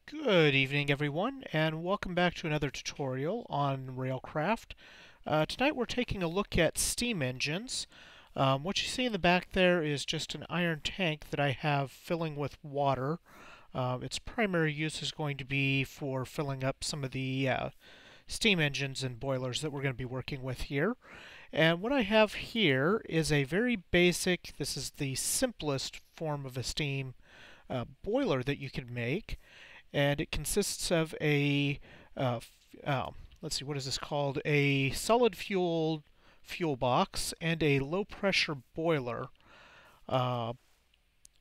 Good evening, everyone, and welcome back to another tutorial on Railcraft. Tonight we're taking a look at steam engines. What you see in the back there is just an iron tank that I have filling with water. Its primary use is going to be for filling up some of the steam engines and boilers that we're going to be working with here. And what I have here is a very basic, this is the simplest form of a steam boiler that you could make, and it consists of a let's see, what is this called? A solid fuel box and a low pressure boiler. Uh,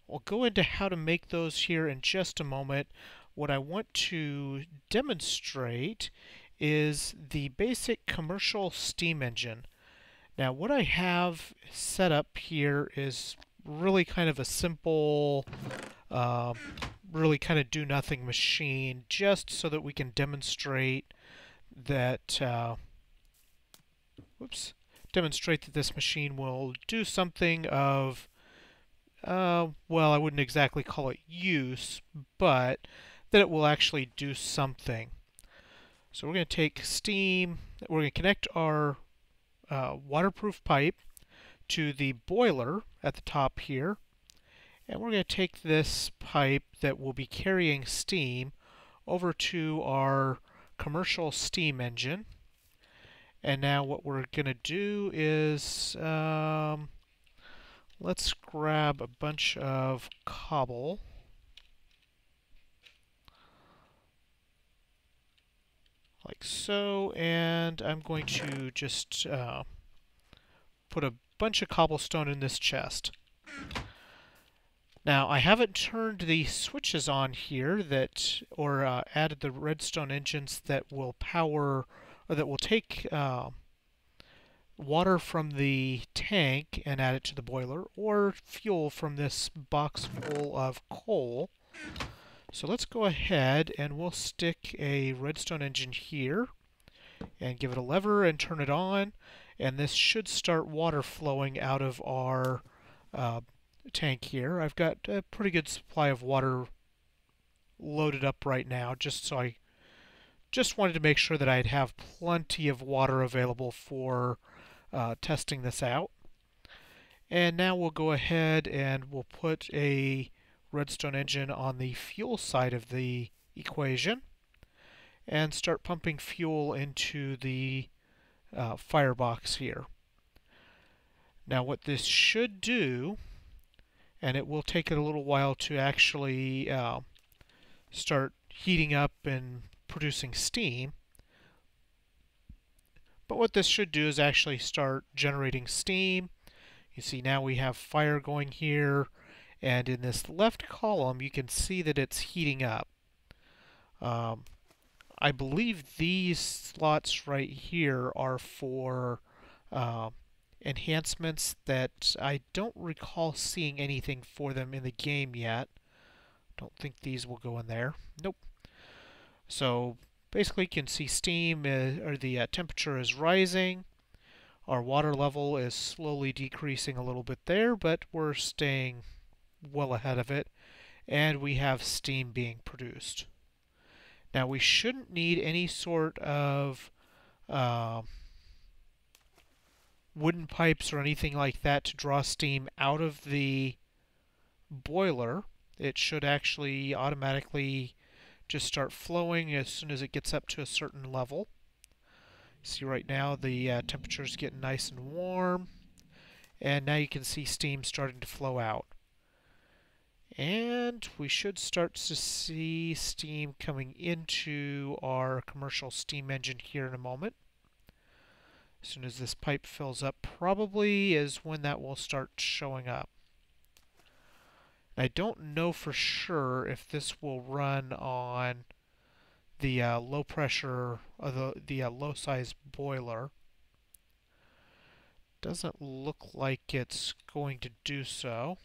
I'll go into how to make those here in just a moment. What I want to demonstrate is the basic commercial steam engine. Now, what I have set up here is really kind of a simple uh, really kind of do nothing machine, just so that we can demonstrate that demonstrate that this machine will do something of well, I wouldn't exactly call it use, but that it will actually do something. So we're going to take steam, we're going to connect our waterproof pipe to the boiler at the top here. And we're going to take this pipe that will be carrying steam over to our commercial steam engine. And now what we're going to do is let's grab a bunch of cobble. Like so, and I'm going to just put a bunch of cobblestone in this chest. Now, I haven't turned the switches on here that, or added the redstone engines that will power, or that will take water from the tank and add it to the boiler, or fuel from this box full of coal. So let's go ahead and we'll stick a redstone engine here and give it a lever and turn it on, and this should start water flowing out of our tank here. I've got a pretty good supply of water loaded up right now, just so I just wanted to make sure that I'd have plenty of water available for testing this out. And now we'll go ahead and we'll put a redstone engine on the fuel side of the equation and start pumping fuel into the firebox here. Now what this should do, and it will take it a little while to actually start heating up and producing steam, but what this should do is actually start generating steam. You see now we have fire going here, and in this left column you can see that it's heating up. I believe these slots right here are for enhancements that I don't recall seeing anything for them in the game yet. Don't think these will go in there. Nope. So basically you can see steam or the temperature is rising. Our water level is slowly decreasing a little bit there, but we're staying well ahead of it, and we have steam being produced. Now we shouldn't need any sort of wooden pipes or anything like that to draw steam out of the boiler. It should actually automatically just start flowing as soon as it gets up to a certain level. See right now the temperature is getting nice and warm, and now you can see steam starting to flow out. And we should start to see steam coming into our commercial steam engine here in a moment. As soon as this pipe fills up, probably is when that will start showing up. I don't know for sure if this will run on the low pressure, or the low size boiler. Doesn't look like it's going to do so.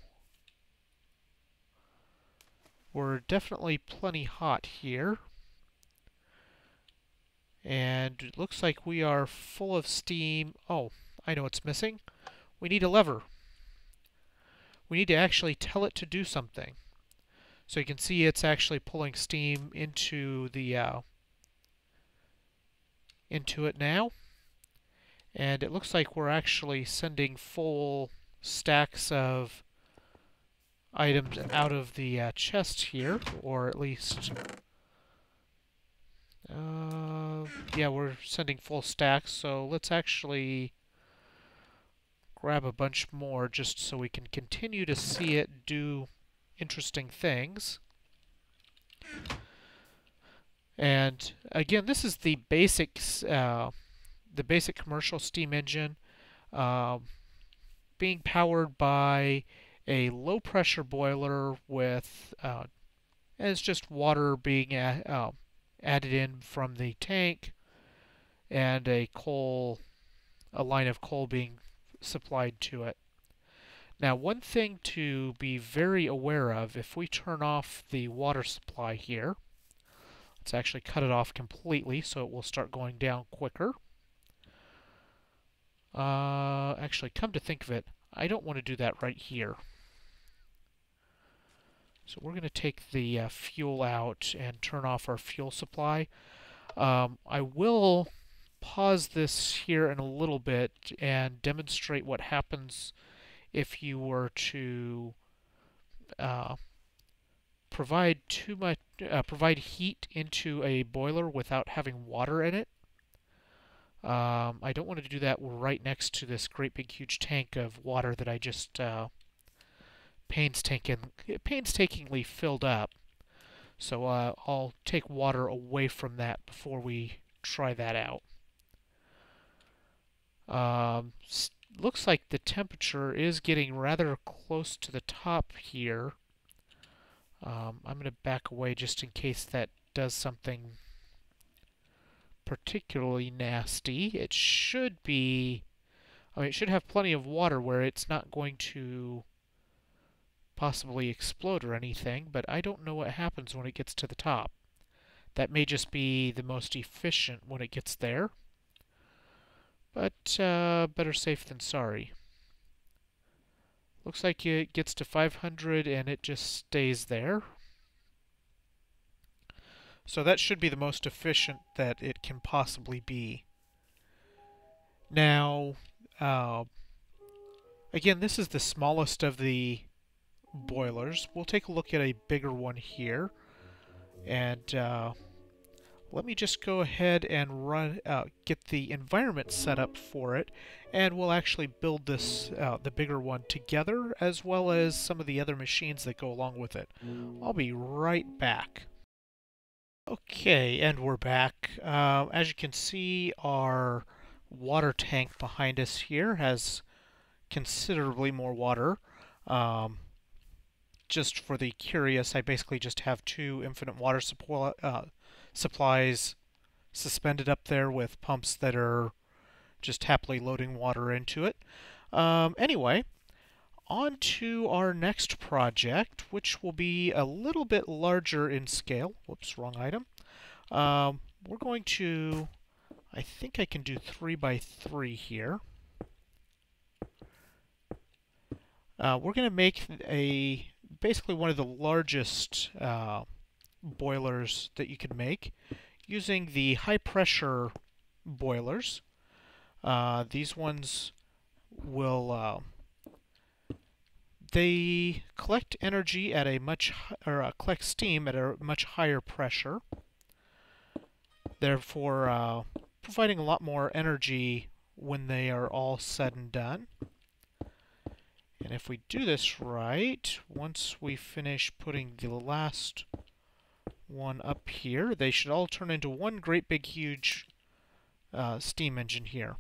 We're definitely plenty hot here. And it looks like we are full of steam. Oh, I know what's missing. We need a lever. We need to actually tell it to do something. So you can see it's actually pulling steam into it now, and it looks like we're actually sending full stacks of items out of the chest here, or at least, yeah, we're sending full stacks. So let's actually grab a bunch more just so we can continue to see it do interesting things. And again, this is the basics, the basic commercial steam engine, being powered by a low pressure boiler with and it's just water being added in from the tank, and a line of coal being supplied to it. Now, one thing to be very aware of, if we turn off the water supply here, let's actually cut it off completely so it will start going down quicker. Actually, come to think of it, I don't want to do that right here. So we're going to take the fuel out and turn off our fuel supply. I will pause this here in a little bit and demonstrate what happens if you were to provide heat into a boiler without having water in it. I don't want to do that right next to this great big huge tank of water that I just painstakingly filled up. So I'll take water away from that before we try that out. Looks like the temperature is getting rather close to the top here. I'm going to back away just in case that does something particularly nasty. It should be, I mean, it should have plenty of water where it's not going to possibly explode or anything, but I don't know what happens when it gets to the top. That may just be the most efficient when it gets there, but better safe than sorry. Looks like it gets to 500 and it just stays there. So that should be the most efficient that it can possibly be. Now, again, this is the smallest of the boilers. We'll take a look at a bigger one here. And let me just go ahead and get the environment set up for it, and we'll actually build this, the bigger one, together, as well as some of the other machines that go along with it. I'll be right back. Okay, and we're back. As you can see, our water tank behind us here has considerably more water. Just for the curious, I basically just have two infinite water supplies suspended up there with pumps that are just happily loading water into it. Anyway, on to our next project, which will be a little bit larger in scale. Whoops, wrong item. We're going to, I think I can do 3 by 3 here. We're going to make basically one of the largest boilers that you can make using the high pressure boilers. These ones will they collect energy at a collect steam at a much higher pressure, therefore providing a lot more energy when they are all said and done. And if we do this right, once we finish putting the last one up here, they should all turn into one great big huge steam engine here.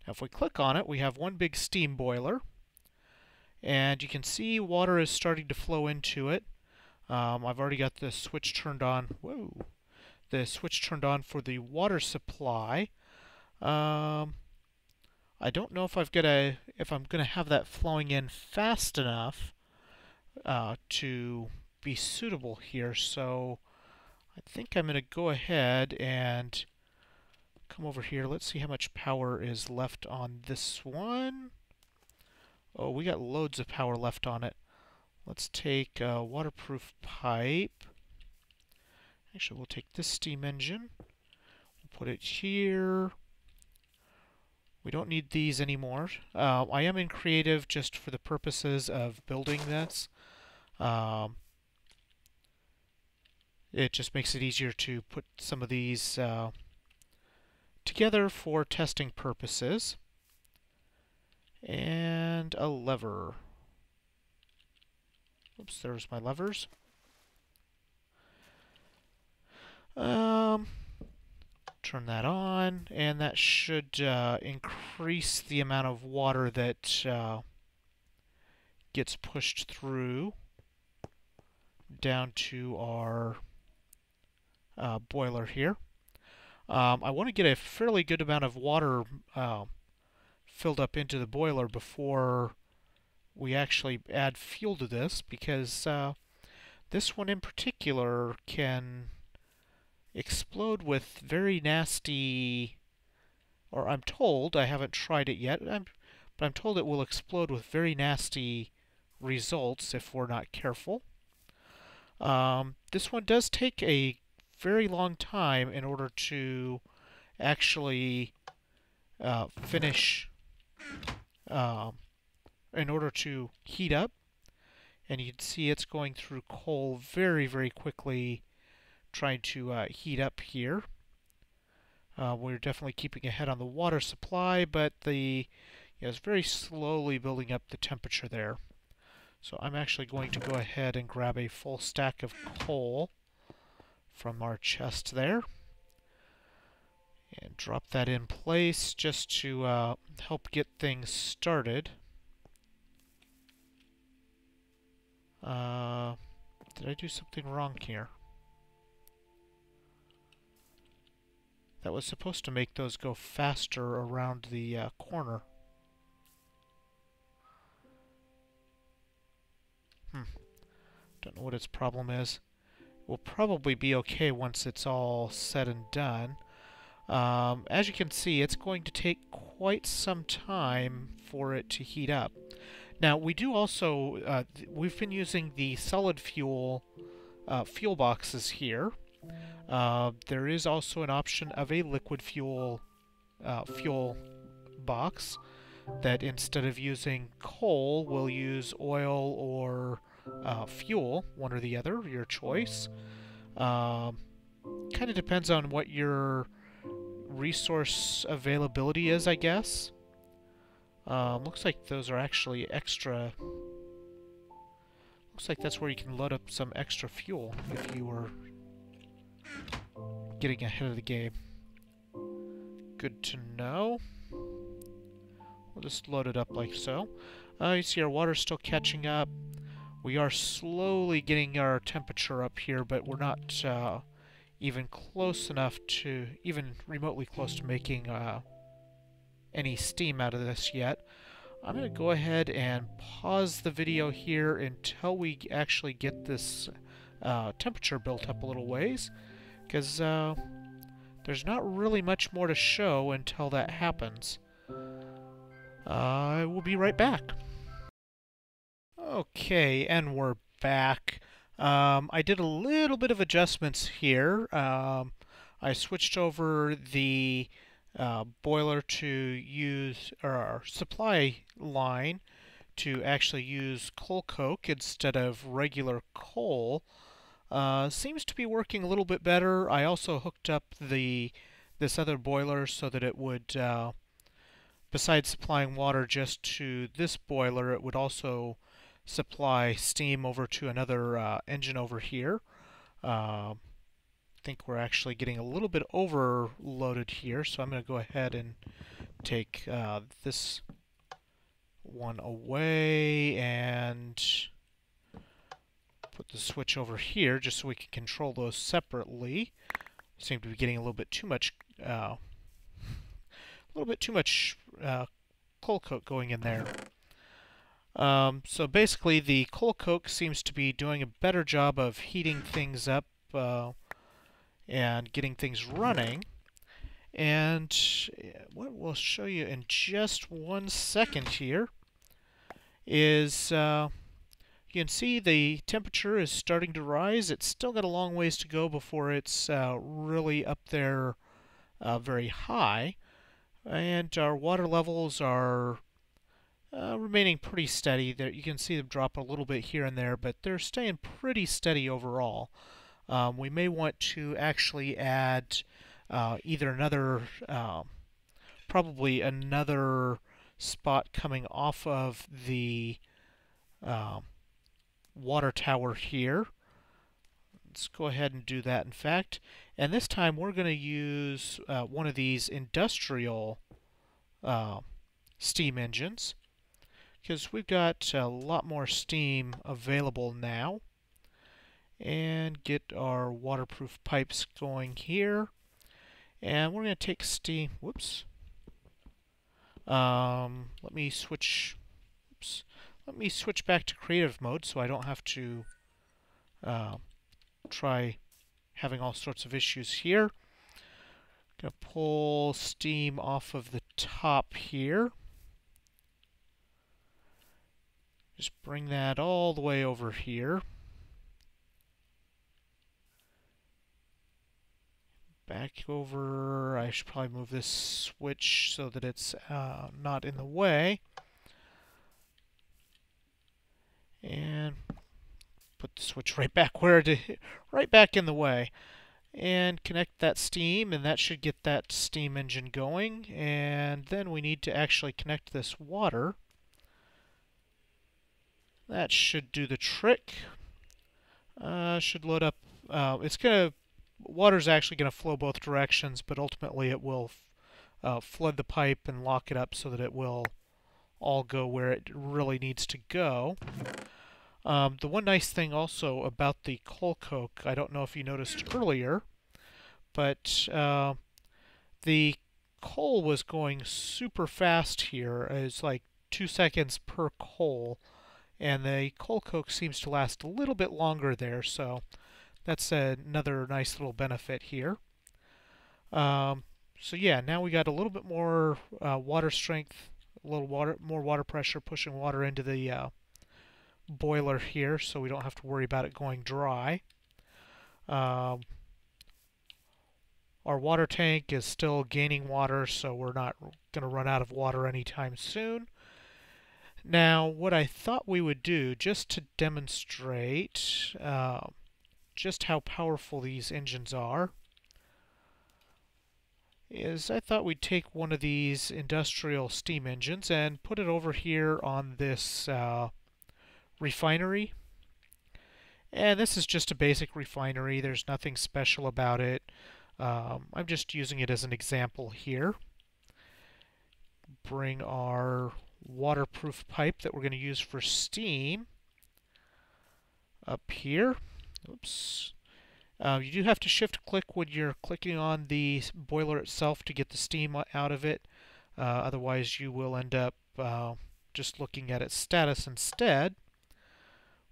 Now if we click on it, we have one big steam boiler, and you can see water is starting to flow into it. I've already got the switch turned on. Whoa! The switch turned on for the water supply. I don't know if I'm gonna have that flowing in fast enough to be suitable here. So I think I'm gonna go ahead and come over here. Let's see how much power is left on this one. Oh, we got loads of power left on it. Let's take a waterproof pipe. Actually, we'll take this steam engine. We'll put it here. We don't need these anymore. I am in creative just for the purposes of building this. It just makes it easier to put some of these together for testing purposes. And a lever. Oops, there's my levers. Turn that on, and that should increase the amount of water that gets pushed through down to our boiler here. I want to get a fairly good amount of water filled up into the boiler before we actually add fuel to this, because this one in particular can explode with very nasty, or I'm told, I haven't tried it yet, but I'm told it will explode with very nasty results if we're not careful. This one does take a very long time in order to actually finish, in order to heat up. And you can see it's going through coal very, very quickly, trying to heat up here. We're definitely keeping ahead on the water supply, but it's very slowly building up the temperature there. So I'm actually going to go ahead and grab a full stack of coal from our chest there and drop that in place just to help get things started. Did I do something wrong here? That was supposed to make those go faster around the corner. Don't know what its problem is. We'll probably be okay once it's all said and done. As you can see, it's going to take quite some time for it to heat up. Now, we do also, we've been using the solid fuel fuel boxes here. There is also an option of a liquid fuel fuel box that instead of using coal, will use oil or fuel, one or the other, your choice. Kind of depends on what your resource availability is, I guess. Looks like those are actually extra. Looks like that's where you can load up some extra fuel if you were getting ahead of the game. Good to know. We'll just load it up like so. You see our water's still catching up. We are slowly getting our temperature up here, but we're not even close enough to, even remotely close to making any steam out of this yet. I'm going to go ahead and pause the video here until we actually get this temperature built up a little ways, because there's not really much more to show until that happens. I will be right back. Okay, and we're back. I did a little bit of adjustments here. I switched over the boiler to use, or our supply line to actually use coal coke instead of regular coal. Seems to be working a little bit better. I also hooked up this other boiler so that it would, besides supplying water just to this boiler, it would also supply steam over to another engine over here. I think we're actually getting a little bit overloaded here, so I'm going to go ahead and take this one away and put the switch over here just so we can control those separately. Seem to be getting a little bit too much coal coke going in there. So basically the coal coke seems to be doing a better job of heating things up and getting things running. And what we'll show you in just 1 second here is You can see the temperature is starting to rise. It's still got a long ways to go before it's really up there very high. And our water levels are remaining pretty steady. There, you can see them drop a little bit here and there, but they're staying pretty steady overall. We may want to actually add either another, probably another spot coming off of the water tower here. Let's go ahead and do that, in fact. And this time we're going to use one of these industrial steam engines, because we've got a lot more steam available now. And get our waterproof pipes going here. And we're going to take steam. Whoops. Let me switch. Oops. Let me switch back to creative mode so I don't have to try having all sorts of issues here. Going to pull steam off of the top here. Just bring that all the way over here. Back over. I should probably move this switch so that it's not in the way. And put the switch right back where it, right back in the way. And connect that steam, and that should get that steam engine going. And then we need to actually connect this water. That should do the trick. Should load up. Water's actually going to flow both directions, but ultimately it will flood the pipe and lock it up so that it will all go where it really needs to go. The one nice thing also about the coal coke, I don't know if you noticed earlier, but the coal was going super fast here. It's like 2 seconds per coal, and the coal coke seems to last a little bit longer there, so that's another nice little benefit here. So yeah, now we got a little bit more water strength, a little more water pressure pushing water into the boiler here, so we don't have to worry about it going dry. Our water tank is still gaining water, so we're not going to run out of water anytime soon. Now, what I thought we would do, just to demonstrate just how powerful these engines are, is I thought we'd take one of these industrial steam engines and put it over here on this refinery. And this is just a basic refinery. There's nothing special about it. I'm just using it as an example here. Bring our waterproof pipe that we're going to use for steam up here. Oops. You do have to shift-click when you're clicking on the boiler itself to get the steam out of it. Otherwise, you will end up just looking at its status instead,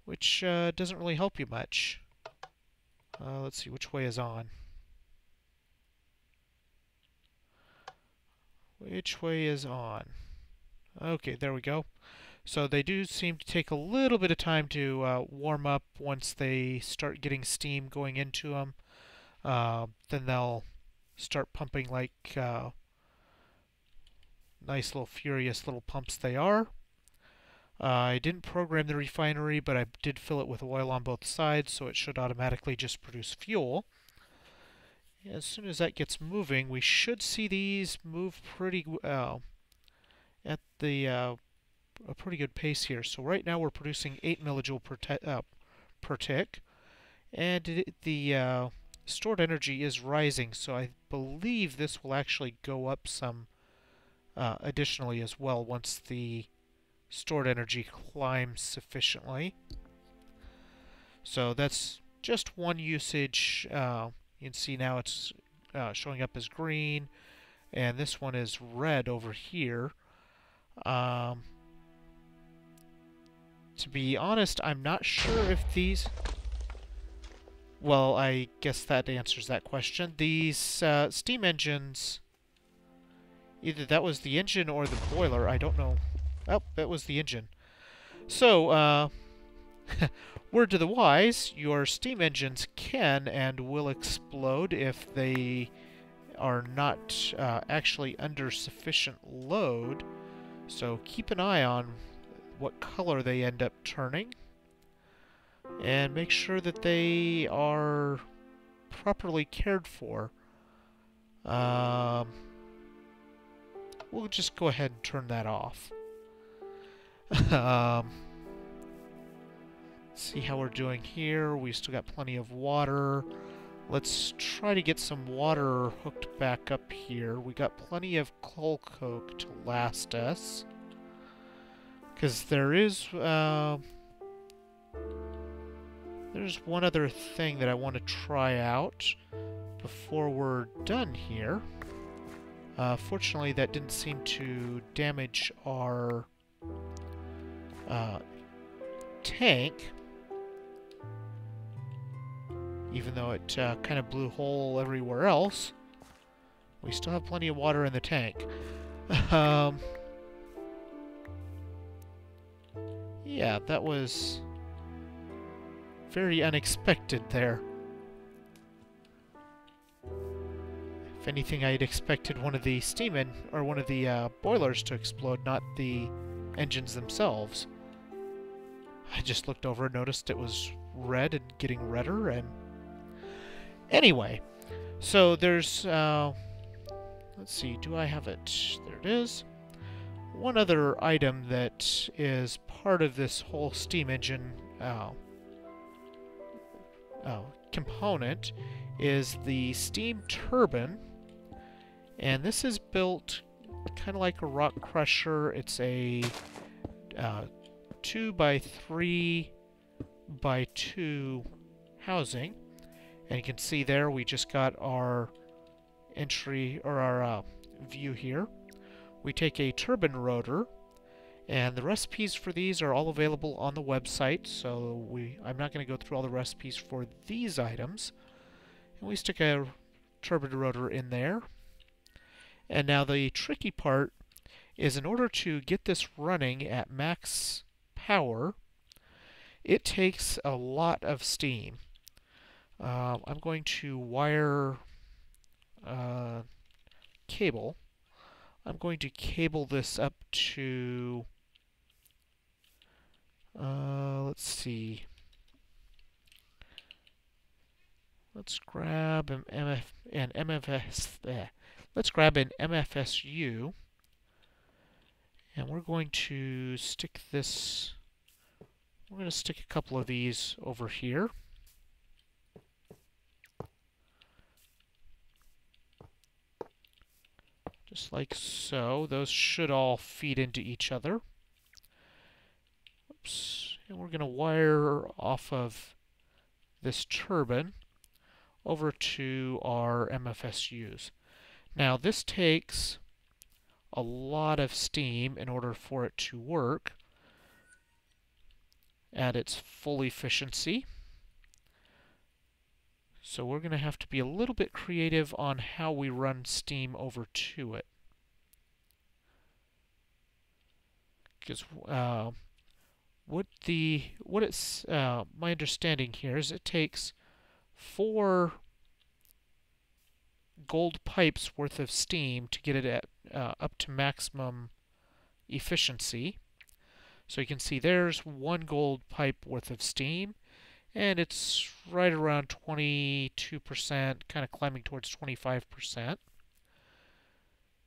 which doesn't really help you much. Let's see, which way is on? Which way is on? Okay, there we go. So they do seem to take a little bit of time to warm up once they start getting steam going into them. Then they'll start pumping like nice little furious little pumps they are. I didn't program the refinery, but I did fill it with oil on both sides, so it should automatically just produce fuel. As soon as that gets moving, we should see these move pretty at the a pretty good pace here. So right now we're producing 8 millijoule per tick, and the stored energy is rising. So I believe this will actually go up some additionally as well once the stored energy climbs sufficiently. So that's just one usage. You can see now it's showing up as green, and this one is red over here. To be honest, I'm not sure if these... Well, I guess that answers that question. These steam engines... Either that was the engine or the boiler, I don't know. Oh, that was the engine. So, Word to the wise, your steam engines can and will explode if they are not actually under sufficient load. So keep an eye on what color they end up turning, and make sure that they are properly cared for. We'll just go ahead and turn that off. See how we're doing here. We still got plenty of water. Let's try to get some water hooked back up here. We got plenty of coal coke to last us. Because there's one other thing that I want to try out before we're done here. Fortunately, that didn't seem to damage our tank, even though it kind of blew a hole everywhere else. We still have plenty of water in the tank. Yeah, that was very unexpected there. If anything, I'd expected one of the one of the boilers to explode, not the engines themselves. I just looked over and noticed it was red and getting redder, and anyway, so there's let's see, do I have it? There it is. One other item that is part of this whole steam engine component is the steam turbine. And this is built kind of like a rock crusher. It's a 2 by 3 by 2 housing. And you can see there we just got our entry, or our view here. We take a turbine rotor, and the recipes for these are all available on the website, so I'm not going to go through all the recipes for these items. And we stick a turbine rotor in there. And now the tricky part is, in order to get this running at max power, it takes a lot of steam. I'm going to wire cable. I'm going to cable this up to, let's see. Let's grab an MFSU, and we're going to stick this. We're going to stick a couple of these over here. Just like so. Those should all feed into each other. Oops. And we're going to wire off of this turbine over to our MFSUs. Now this takes a lot of steam in order for it to work at its full efficiency. So we're going to have to be a little bit creative on how we run steam over to it. Because my understanding here is it takes 4 gold pipes worth of steam to get it at up to maximum efficiency. So you can see there's 1 gold pipe worth of steam, and it's right around 22%, kind of climbing towards 25%.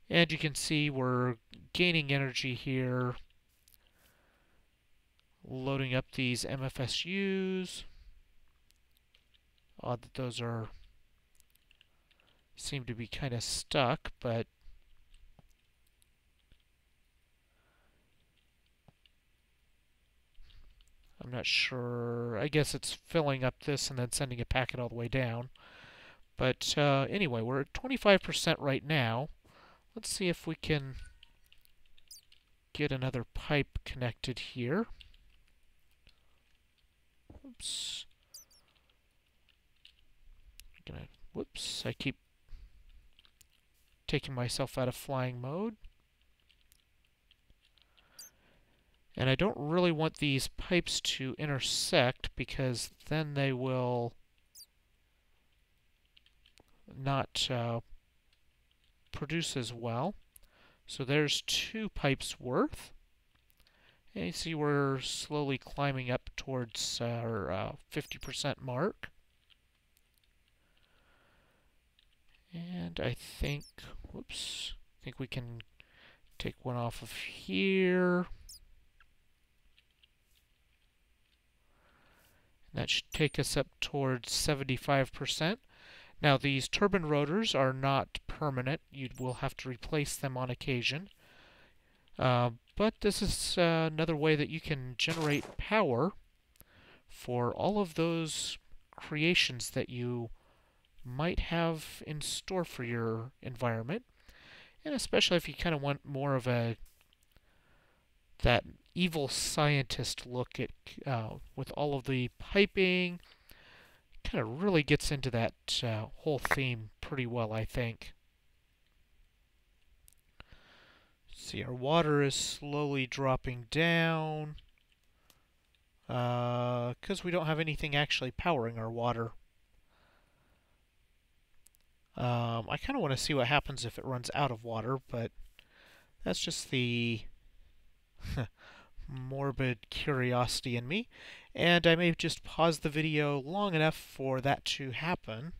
And you can see we're gaining energy here, loading up these MFSUs. Odd that those seem to be kind of stuck, but I'm not sure. I guess it's filling up this and then sending a packet all the way down. But anyway, we're at 25% right now. Let's see if we can get another pipe connected here. Oops. Whoops, I keep taking myself out of flying mode. And I don't really want these pipes to intersect because then they will not produce as well. So there's 2 pipes worth. And you see we're slowly climbing up towards our 50% mark. And I think, whoops, I think we can take one off of here. That should take us up towards 75%. Now these turbine rotors are not permanent. You will have to replace them on occasion. But this is another way that you can generate power for all of those creations that you might have in store for your environment. And especially if you kind of want more of that evil scientist look at with all of the piping. Kind of really gets into that whole theme pretty well, I think. See, our water is slowly dropping down because we don't have anything actually powering our water. I kind of want to see what happens if it runs out of water, but that's just the morbid curiosity in me. And I may just pause the video long enough for that to happen.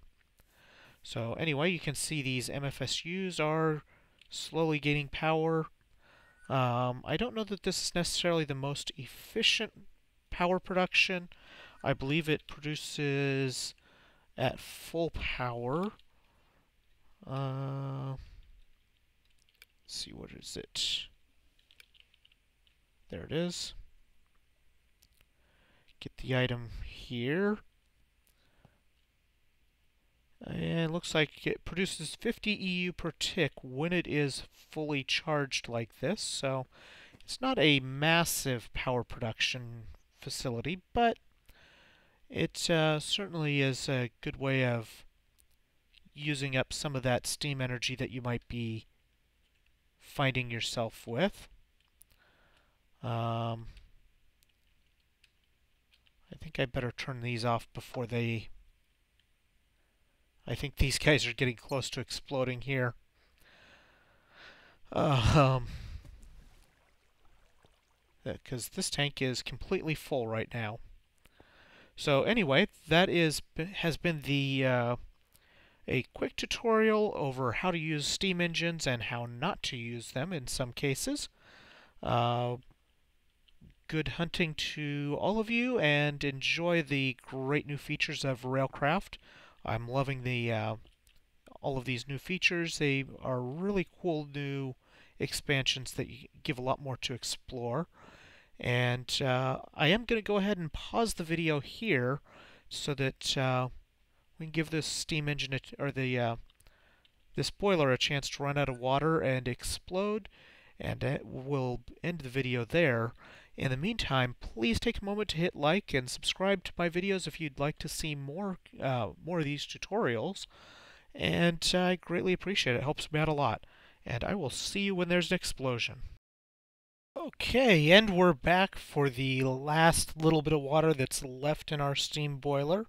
So anyway, you can see these MFSUs are slowly gaining power. I don't know that this is necessarily the most efficient power production. I believe it produces at full power. Let's see, what is it? There it is. Get the item here. And it looks like it produces 50 EU per tick when it is fully charged like this. So it's not a massive power production facility, but it certainly is a good way of using up some of that steam energy that you might be finding yourself with. I think I better turn these off before they... I think these guys are getting close to exploding here. Because this tank is completely full right now. So anyway, that has been the a quick tutorial over how to use steam engines and how not to use them in some cases. Good hunting to all of you, and enjoy the great new features of Railcraft. I'm loving the all of these new features. They are really cool new expansions that give a lot more to explore. And I am going to go ahead and pause the video here so that we can give this steam engine or this boiler a chance to run out of water and explode, and we'll end the video there. In the meantime, please take a moment to hit like and subscribe to my videos if you'd like to see more of these tutorials. And I greatly appreciate it. It helps me out a lot. And I will see you when there's an explosion. Okay, and we're back for the last little bit of water that's left in our steam boiler.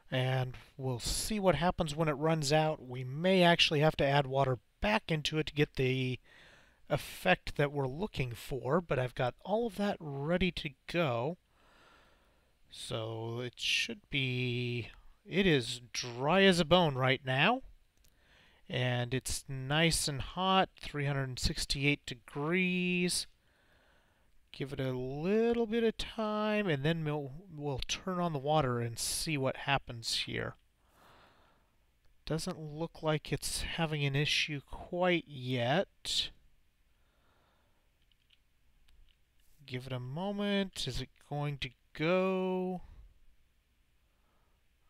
And we'll see what happens when it runs out. We may actually have to add water back into it to get the effect that we're looking for, but I've got all of that ready to go. So it should be... It is dry as a bone right now. And it's nice and hot, 368 degrees. Give it a little bit of time, and then we'll turn on the water and see what happens here. Doesn't look like it's having an issue quite yet. Give it a moment. Is it going to go?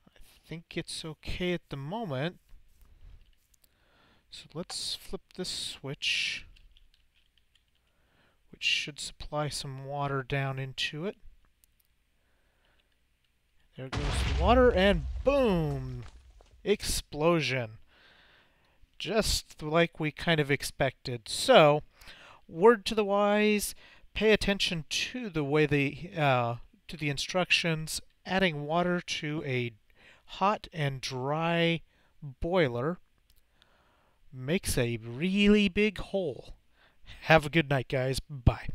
I think it's okay at the moment. So let's flip this switch, which should supply some water down into it. There goes the water, and boom! Explosion. Just like we kind of expected. So, word to the wise, Pay attention to the way to the instructions. Adding water to a hot and dry boiler makes a really big hole. Have a good night, guys. Bye.